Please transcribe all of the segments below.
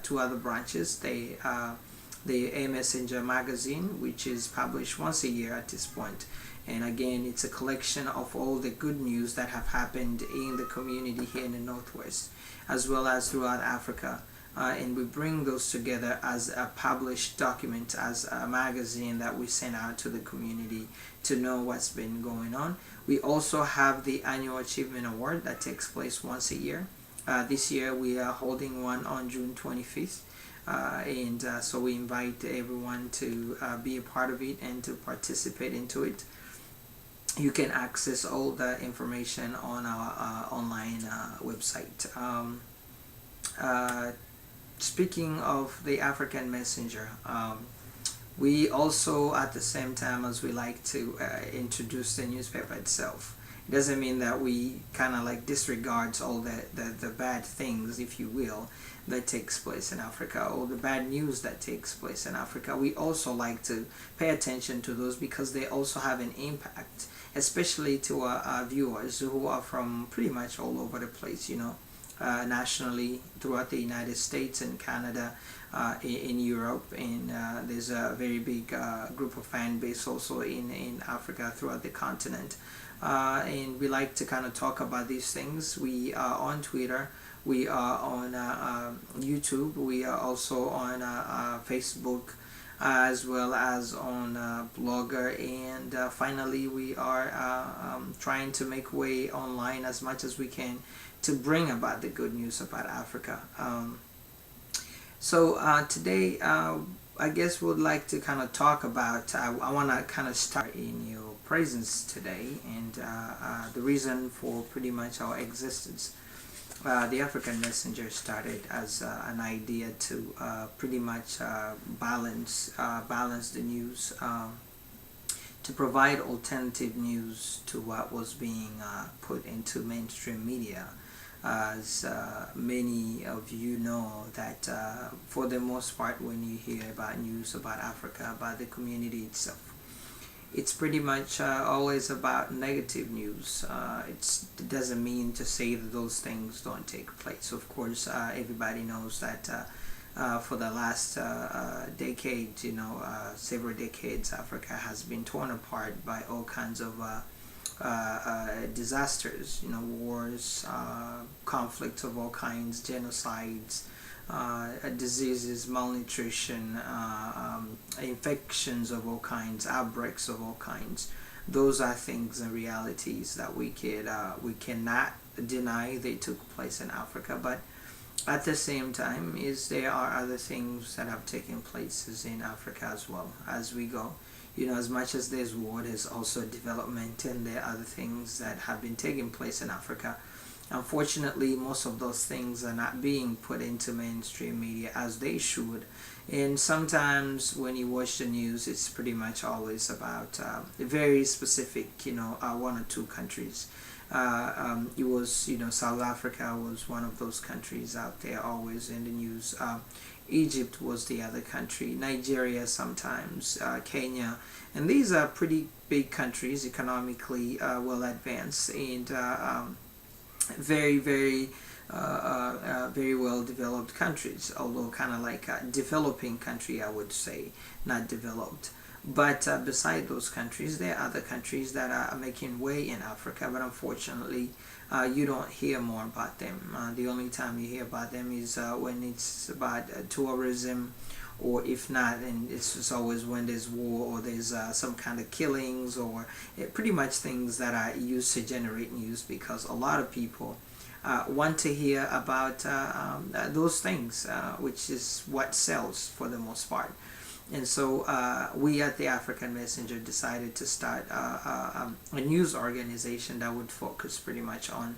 two other branches. The A Messenger magazine, which is published once a year at this point. And again, it's a collection of all the good news that have happened in the community here in the Northwest, as well as throughout Africa. And we bring those together as a published document, as a magazine that we send out to the community to know what's been going on. We also have the Annual Achievement Award that takes place once a year. This year we are holding one on June 25th. So we invite everyone to be a part of it and to participate into it. You can access all the information on our online website. Speaking of the African Messenger, we also, at the same time as we like to introduce the newspaper itself, it doesn't mean that we kind of like disregards all the bad things, if you will, that takes place in Africa, or the bad news that takes place in Africa. We also like to pay attention to those because they also have an impact, especially to our viewers who are from pretty much all over the place, nationally, throughout the United States and Canada, in Europe, and there's a very big group of fan base also in Africa, throughout the continent. And we like to kind of talk about these things. We are on Twitter, we are on YouTube, we are also on Facebook, as well as on Blogger, and finally we are trying to make way online as much as we can to bring about the good news about Africa. So today I guess we'd like to kind of talk about, I want to kind of start in your presence today, and the reason for pretty much our existence. The African Messenger started as an idea to pretty much balance the news, to provide alternative news to what was being put into mainstream media. As many of you know that for the most part, when you hear about news about Africa, about the community itself, it's pretty much always about negative news. It doesn't mean to say that those things don't take place. Of course, everybody knows that for the last decade, several decades, Africa has been torn apart by all kinds of disasters, wars, conflicts of all kinds, genocides, diseases, malnutrition, infections of all kinds, outbreaks of all kinds. Those are things and realities that we cannot deny they took place in Africa. But at the same time, there are other things that have taken places in Africa as well as we go. As much as there's war, there's also development, and there are other things that have been taking place in Africa. Unfortunately, most of those things are not being put into mainstream media as they should. And sometimes when you watch the news, it's pretty much always about very specific, one or two countries. It was, South Africa was one of those countries out there always in the news. Egypt was the other country, Nigeria sometimes, Kenya, and these are pretty big countries, economically well advanced, and very, very well developed countries, although kind of like a developing country, I would say, not developed. But beside those countries, there are other countries that are making way in Africa, but unfortunately you don't hear more about them. The only time you hear about them is when it's about tourism, or if not, and it's just always when there's war, or there's some kind of killings, or pretty much things that are used to generate news, because a lot of people want to hear about those things, which is what sells for the most part. And so we at the African Messenger decided to start a news organization that would focus pretty much on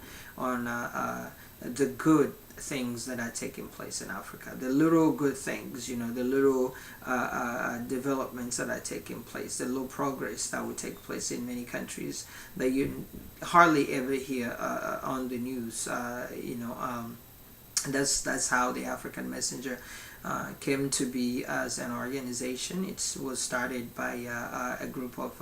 the good things that are taking place in Africa, the little good things, the little developments that are taking place, the little progress that would take place in many countries that you hardly ever hear on the news. That's how the African Messenger came to be as an organization. It was started by a group of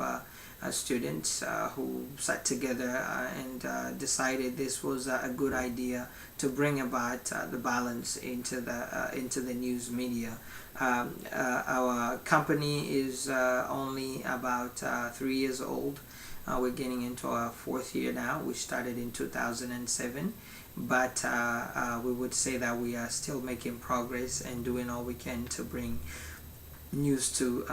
students who sat together and decided this was a good idea to bring about the balance into the news media. Our company is only about 3 years old. We're getting into our fourth year now. We started in 2007, but we would say that we are still making progress and doing all we can to bring news to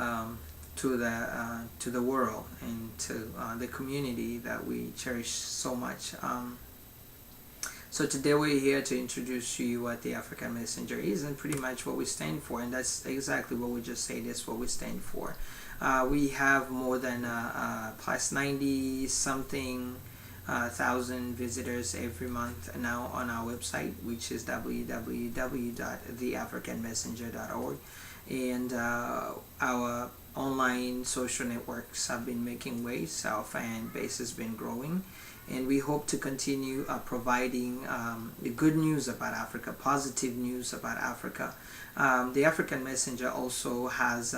the world and to the community that we cherish so much. So today we're here to introduce to you what the African Messenger is and pretty much what we stand for, and that's exactly what we just say. That's what we stand for. We have more than plus 90 something thousand visitors every month now on our website, which is www.theafricanmessenger.org, and our online social networks have been making waves. Our fan base has been growing, and we hope to continue providing the good news about Africa, positive news about Africa. The African Messenger also has